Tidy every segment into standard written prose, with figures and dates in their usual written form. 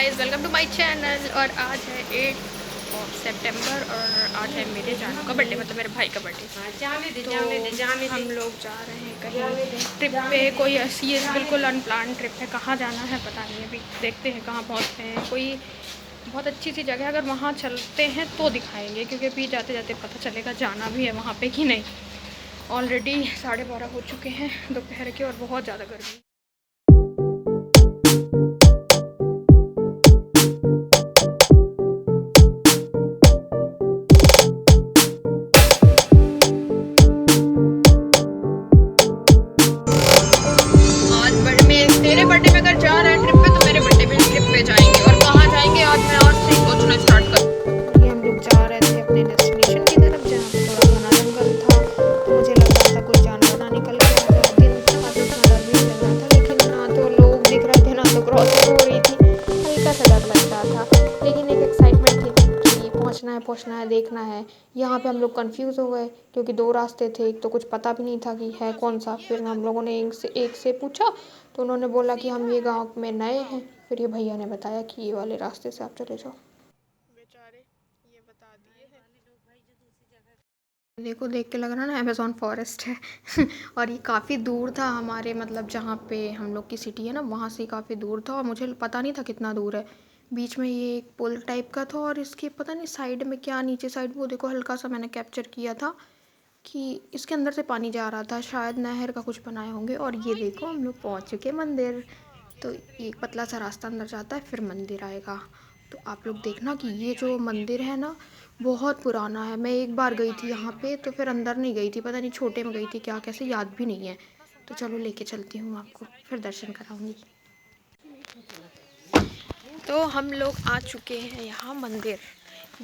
Guys, welcome to my channel. और आज है 8 सितंबर और आज है मेरे जानू का बर्थडे, मतलब मेरे भाई का बर्थडे। तो हम लोग जा रहे हैं कहीं ट्रिप पे। कोई ऐसी बिल्कुल अनप्लान ट्रिप है। कहाँ जाना है पता नहीं, अभी देखते हैं कहाँ पहुँचते हैं। कोई बहुत अच्छी सी जगह है, अगर वहाँ चलते हैं तो दिखाएंगे, क्योंकि अभी जाते जाते पता चलेगा जाना भी है वहाँ पे कि नहीं। ऑलरेडी 12:30 हो चुके हैं दोपहर के और बहुत ज़्यादा गर्मी। तेरे बर्थडे में अगर जा रहे हैं ट्रिप पे तो मेरे बर्थडे में ट्रिप पे जाएंगे। और कहाँ जाएंगे आज मैं और से सोचना स्टार्ट कर। ये हम लोग जा रहे थे अपने डेस्टिनेशन की तरफ, जहाँ पे थोड़ा घना जंगल था। तो मुझे लग रहा था कुछ जानवर ना निकल के आ जाए। दिन था तो उतना डर भी नहीं लग रहा था, लेकिन ना तो लोग दिख रहे थे ना तो क्रॉसिंग हो रही थी। हल्का सा डर लग रहा था, लेकिन एक एक्साइटमेंट थी कि पहुँचना है देखना है। यहाँ पे हम लोग कंफ्यूज हो गए क्योंकि दो रास्ते थे, एक तो कुछ पता भी नहीं था कि है कौन सा। फिर हम लोगों ने एक से पूछा तो उन्होंने बोला कि हम ये गांव में नए हैं। फिर ये भैया ने बताया कि ये वाले रास्ते से आप चले जाओ। बेचारे ये बता दिए हैं। देखो, देख के लग रहा है ना अमेज़न फॉरेस्ट है। और ये काफ़ी दूर था हमारे, मतलब जहाँ पे हम लोग की सिटी है ना वहाँ से काफ़ी दूर था और मुझे पता नहीं था कितना दूर है। बीच में ये एक पुल टाइप का था और इसके पता नहीं साइड में क्या, नीचे साइड वो देखो हल्का सा मैंने कैप्चर किया था कि इसके अंदर से पानी जा रहा था, शायद नहर का कुछ बनाए होंगे। और ये देखो हम लोग पहुँच चुके मंदिर। तो एक पतला सा रास्ता अंदर जाता है, फिर मंदिर आएगा। तो आप लोग देखना कि ये जो मंदिर है ना बहुत पुराना है। मैं एक बार गई थी यहाँ पे, तो फिर अंदर नहीं गई थी, पता नहीं छोटे में गई थी क्या कैसे याद भी नहीं है। तो चलो लेके चलती हूँ आपको, फिर दर्शन कराऊंगी। तो हम लोग आ चुके हैं यहाँ मंदिर।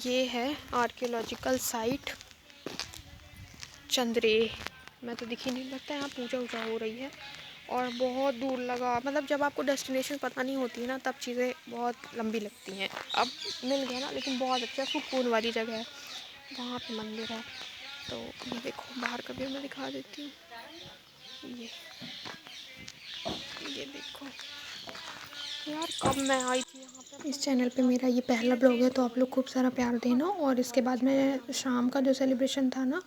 ये है आर्कियोलॉजिकल साइट चंद्रे। मैं तो दिखी नहीं, लगता है यहाँ पूजा वूजा हो रही है। और बहुत दूर लगा, मतलब जब आपको डेस्टिनेशन पता नहीं होती ना तब चीज़ें बहुत लंबी लगती हैं। अब मिल गया ना, लेकिन बहुत अच्छा सुकून वाली जगह है। वहाँ पे मंदिर है। तो ये देखो बाहर का भी मैं दिखा देती हूँ। ये देखो यार, कब मैं आई थी यहाँ पे। इस चैनल पे मेरा ये पहला ब्लॉग है, तो आप लोग खूब सारा प्यार देना। और इसके बाद मैं शाम का जो सेलिब्रेशन था ना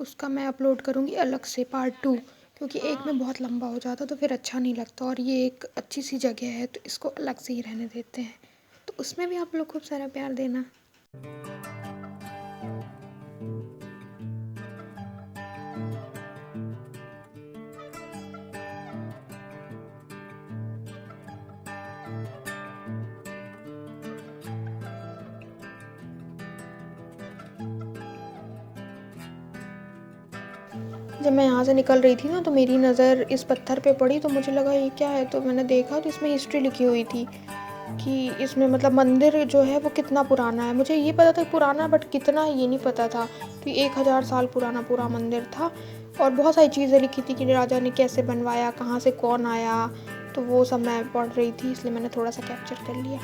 उसका मैं अपलोड करूँगी अलग से पार्ट 2, क्योंकि एक में बहुत लंबा हो जाता तो फिर अच्छा नहीं लगता। और ये एक अच्छी सी जगह है तो इसको अलग से ही रहने देते हैं। तो उसमें भी आप लोग खूब सारा प्यार देना। जब मैं यहाँ से निकल रही थी ना तो मेरी नज़र इस पत्थर पे पड़ी, तो मुझे लगा ये क्या है। तो मैंने देखा तो इसमें हिस्ट्री लिखी हुई थी कि इसमें मतलब मंदिर जो है वो कितना पुराना है। मुझे ये पता था पुराना, बट कितना ये नहीं पता था। तो 1000 साल पुराना पूरा मंदिर था। और बहुत सारी चीज़ें लिखी थी कि राजा ने कैसे बनवाया, कहाँ से कौन आया। तो वो सब मैं पढ़ रही थी, इसलिए मैंने थोड़ा सा कैप्चर कर लिया।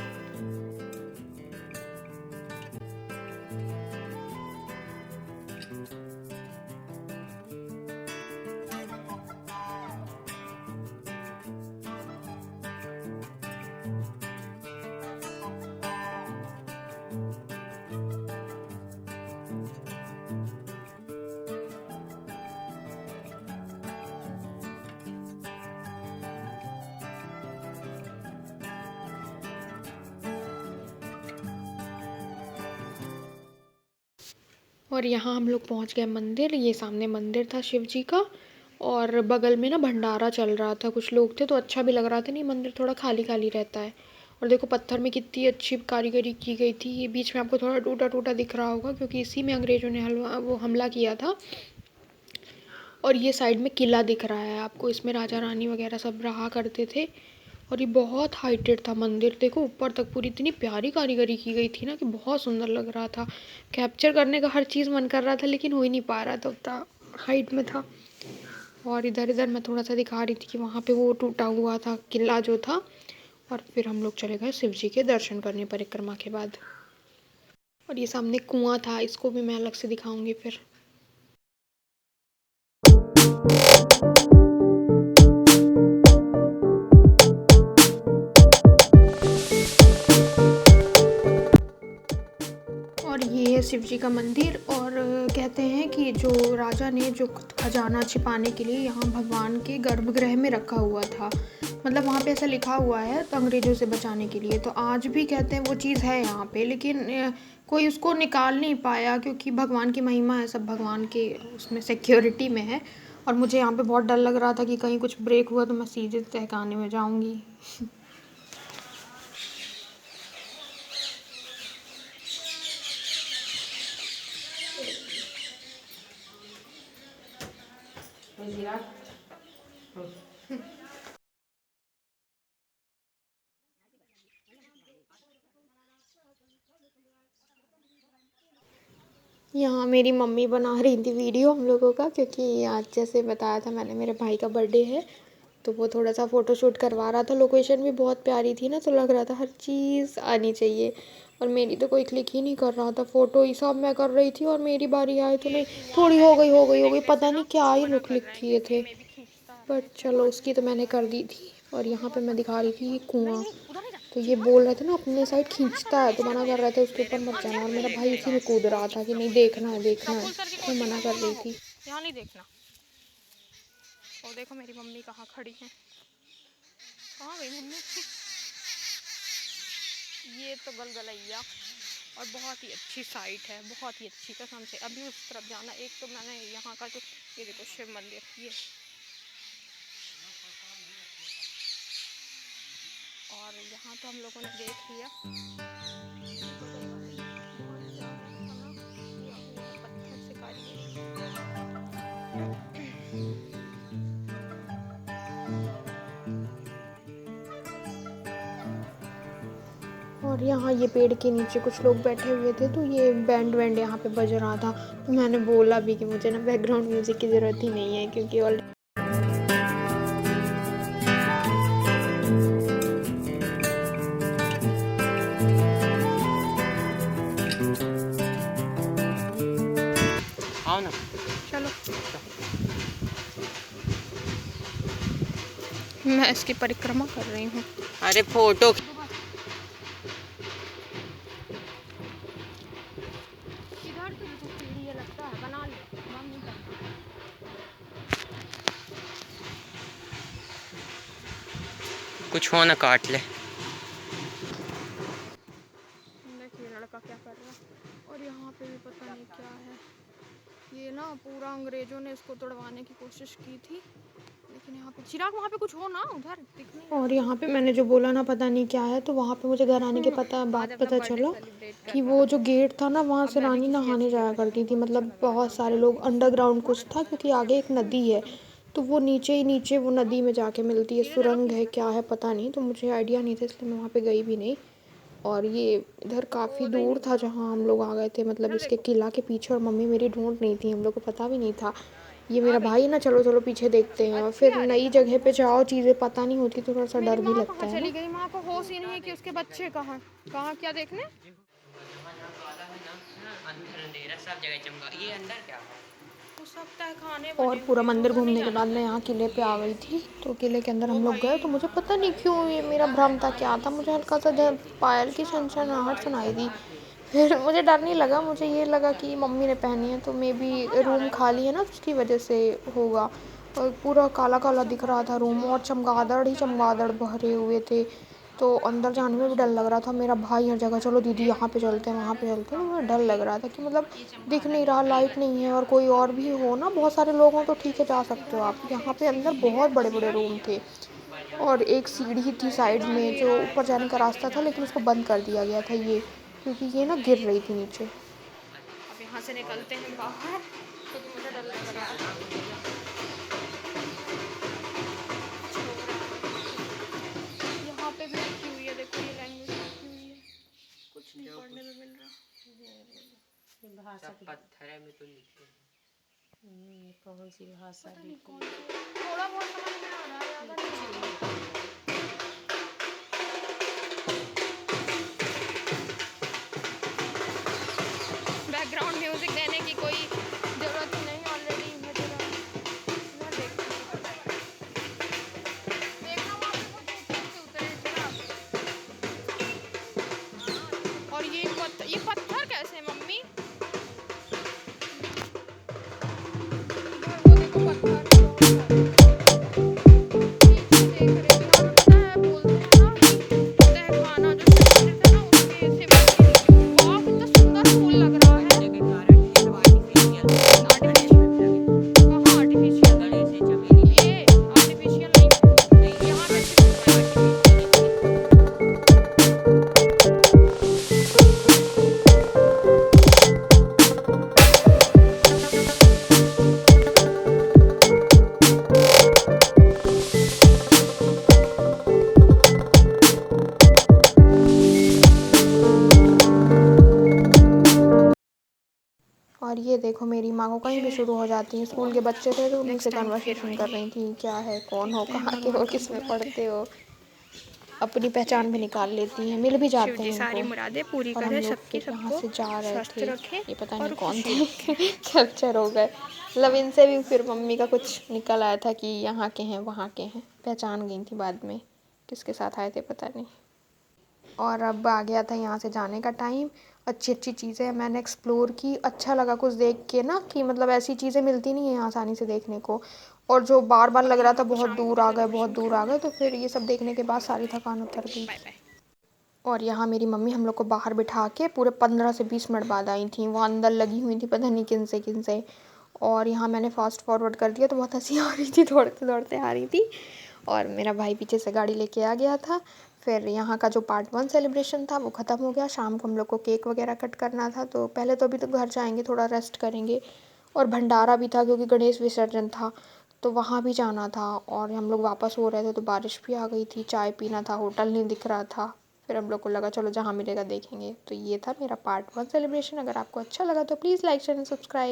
और यहाँ हम लोग पहुँच गए मंदिर। ये सामने मंदिर था शिव जी का, और बगल में ना भंडारा चल रहा था, कुछ लोग थे तो अच्छा भी लग रहा था। नहीं, मंदिर थोड़ा खाली खाली रहता है। और देखो पत्थर में कितनी अच्छी कारीगरी की गई थी। ये बीच में आपको थोड़ा टूटा टूटा दिख रहा होगा क्योंकि इसी में अंग्रेज़ों ने हमला किया था। और ये साइड में किला दिख रहा है आपको, इसमें राजा रानी वगैरह सब रहा करते थे। और ये बहुत हाइटेड था मंदिर, देखो ऊपर तक पूरी इतनी प्यारी कारीगरी की गई थी ना कि बहुत सुंदर लग रहा था। कैप्चर करने का हर चीज़ मन कर रहा था, लेकिन हो ही नहीं पा रहा था, उतना हाइट में था। और इधर इधर मैं थोड़ा सा दिखा रही थी कि वहाँ पे वो टूटा हुआ था किला जो था। और फिर हम लोग चले गए शिव जी के दर्शन करने परिक्रमा के बाद। और ये सामने कुआं था, इसको भी मैं अलग से दिखाऊंगी फिर। है शिव जी का मंदिर। और कहते हैं कि जो राजा ने जो खजाना छिपाने के लिए यहाँ भगवान के गर्भगृह में रखा हुआ था, मतलब वहाँ पे ऐसा लिखा हुआ है, तो अंग्रेज़ों से बचाने के लिए। तो आज भी कहते हैं वो चीज़ है यहाँ पे, लेकिन कोई उसको निकाल नहीं पाया, क्योंकि भगवान की महिमा है, सब भगवान के उसमें सिक्योरिटी में है। और मुझे यहाँ पे बहुत डर लग रहा था कि कहीं कुछ ब्रेक हुआ तो मैं सीधे तहखाने में जाऊँगी। यहाँ मेरी मम्मी बना रही थी वीडियो हम लोगों का, क्योंकि आज जैसे बताया था मैंने, मेरे भाई का बर्थडे है, तो वो थोड़ा सा फ़ोटोशूट करवा रहा था। लोकेशन भी बहुत प्यारी थी ना, तो लग रहा था हर चीज़ आनी चाहिए। और मेरी तो कोई क्लिक ही नहीं कर रहा था, फ़ोटो ही सब मैं कर रही थी और मेरी बारी आए तो नहीं, थोड़ी हो गई, पता नहीं क्या ही लोग क्लिक किए थे, बट चलो उसकी तो मैंने कर दी थी। और यहाँ पे मैं दिखा रही थी ये कुआँ, तो ये बोल रहे थे ना अपने साइड खींचता है, तो मना कर रहे थे उसके ऊपर मत जाना। और मेरा भाई उसी में कूद रहा था कि नहीं देखना है देखना है, तो मना कर रही थी। यहाँ नहीं देखना। और देखो मेरी मम्मी कहाँ खड़ी है, कहाँ गई मम्मी? ये तो गलगलैया, और बहुत ही अच्छी साइट है, बहुत ही अच्छी कसम से। अभी उस तरफ जाना, एक तो मैंने यहाँ का जो ये देखो शिव मंदिर, ये और यहाँ तो हम लोगों ने देख लिया। पत्थर से कारीगरी। और यहाँ ये पेड़ के नीचे कुछ लोग बैठे हुए थे, तो ये बैंड वैंड यहाँ पे बज रहा था। तो मैंने बोला भी कि मुझे ना बैकग्राउंड म्यूज़िक की ज़रूरत ही नहीं है, क्योंकि ऑल आओ ना, चलो। मैं इसकी परिक्रमा कर रही हूँ। अरे फोटो इधर तो सीढ़ी ये लगता है, बना ले, बंद नहीं करना। कुछ हो ना काट ले। देखिए लड़का क्या कर रहा है। और यहाँ पे भी पता नहीं क्या है, ये ना पूरा अंग्रेजों ने इसको तोड़वाने की कोशिश की थी, लेकिन यहाँ पे चिराग, वहाँ पे कुछ हो ना, उधर दिख नहीं। और यहाँ पे मैंने जो बोला ना पता नहीं क्या है, तो वहाँ पे मुझे घर आने के बात पता चला कि वो जो गेट था ना, वहाँ से रानी नहाने जाया करती थी। मतलब बहुत सारे लोग, अंडरग्राउंड कुछ था, क्योंकि आगे एक नदी है, तो वो नीचे ही नीचे वो नदी में जाके मिलती है। सुरंग है क्या है पता नहीं, तो मुझे आइडिया नहीं था, इसलिए मैं वहाँ पे गई भी नहीं। और ये इधर काफ़ी दूर था जहाँ हम लोग आ गए थे, मतलब इसके किला के पीछे, और मम्मी मेरी ढूंढ रही थी, हम लोग को पता भी नहीं था। ये मेरा भाई है ना, चलो चलो पीछे देखते हैं। और फिर नई जगह पे जाओ, चीज़ें पता नहीं होती, तो थोड़ा सा डर भी लगता है ना। चली गई, माँ को होश ही नहीं है कि उसके बच्चे कहाँ कहाँ क्या देखने। अंदर अंधेरा, सब जगह चमका। ये अंदर क्या है? हो सकता है खाने और बने पूरा हुए, मंदिर तो उधर नहीं घूमने के जाना बाद मैं यहाँ किले पे आ गई थी, तो किले के अंदर हम लोग गए, तो मुझे पता नहीं क्यों ये मेरा भ्रम था क्या था, मुझे हल्का सा पायल की छनछनाहट सुनाई दी। फिर मुझे डर नहीं लगा, मुझे ये लगा कि मम्मी ने पहनी है, तो मे बी रूम खाली है ना, उसकी वजह से होगा। और पूरा काला काला दिख रहा था रूम, और चमगादड़ ही चमगादड़ भरे हुए थे, तो अंदर जाने में भी डर लग रहा था। मेरा भाई हर जगह चलो दीदी यहाँ पे चलते हैं वहाँ पे चलते हैं, मुझे डर लग रहा था कि मतलब दिख नहीं रहा, लाइट नहीं है, और कोई और भी हो ना, बहुत सारे लोग हों तो ठीक है जा सकते हो आप। यहाँ पे अंदर बहुत बड़े बड़े रूम थे, और एक सीढ़ी थी साइड में जो ऊपर जाने का रास्ता था, लेकिन उसको बंद कर दिया गया था ये, क्योंकि ये ना गिर रही थी नीचे। अब यहाँ से निकलते हैं बाहर, क्योंकि मुझे डर लग रहा है। यहाँ पे भी लिखी हुई है, देखो ये लैंग्वेज लिखी हुई है, कुछ नहीं पढ़ने में मिल रहा। सब पत्थर में तो लिखते हैं। कौन सी भाषा पता नहीं कौन सी, थोड़ा बहुत समझ में आ रहा है, ज़्यादा नहीं। बैकग्राउंड म्यूजिक देने की कोई ज़रूरत ही नहीं, ऑलरेडी मैं देखती हूँ। देखना वहाँ पे कुछ ऊपर से उतरे चिराग। और ये पत्थर कैसे मम्मी? देखो मेरी माँ को कहीं भी शुरू हो जाती हैं। स्कूल के बच्चे थे तो उन्हीं से कन्वर्सेशन कर रही थी, क्या है, कौन हो, कहाँ के हो, किस में पढ़ते हो। अपनी पहचान भी निकाल लेती हैं, मिल भी शिव जाते जी हैं सारी इनको। मुरादें पूरी और हम करे, लोग सबकी फिर यहाँ सबको से जा रहे स्वस्थ थे, रखे ये पता नहीं और कौन खुशी थे रखे। कैप्चर हो गए। मतलब इनसे भी फिर मम्मी का कुछ निकल आया था कि यहाँ के हैं, वहाँ के हैं, पहचान गई थी बाद में किसके साथ आए थे पता नहीं। और अब आ गया था यहाँ से जाने का टाइम। अच्छी अच्छी चीज़ें मैंने एक्सप्लोर की, अच्छा लगा कुछ देख के ना, कि मतलब ऐसी चीज़ें मिलती नहीं है यहाँ आसानी से देखने को। और जो बार बार और लग रहा था यहाँ को बहुत शाम को दूर भी आ गए, बहुत सेलिब्रेशन दूर आ करना गए, है। तो फिर ये सब देखने के बाद सारी थकान उतर गई। Bye bye. और यहाँ मेरी मम्मी हम लोग को बाहर बिठा के पूरे 15 से 20 मिनट बाद आई थी। वो अंदर लगी हुई थी पता नहीं किन से किन से। और यहाँ मैंने फास्ट फॉरवर्ड कर दिया तो बहुत हंसी आ रही थी, दौड़ते दौड़ते आ रही थी। और मेरा भाई पीछे से गाड़ी लेके आ गया था। फिर यहाँ का जो पार्ट 1 सेलिब्रेशन था वो ख़त्म हो गया। शाम को हम लोग को केक वगैरह कट करना था, तो पहले तो अभी तो घर जाएंगे, थोड़ा रेस्ट करेंगे। और भंडारा भी था क्योंकि गणेश विसर्जन था, तो वहाँ भी जाना था। और हम लोग वापस हो रहे थे तो बारिश भी आ गई थी, चाय पीना था, होटल नहीं दिख रहा था। फिर हम लोग को लगा चलो जहाँ मिलेगा देखेंगे। तो ये था मेरा पार्ट 1 सेलिब्रेशन। अगर आपको अच्छा लगा तो please like share and subscribe.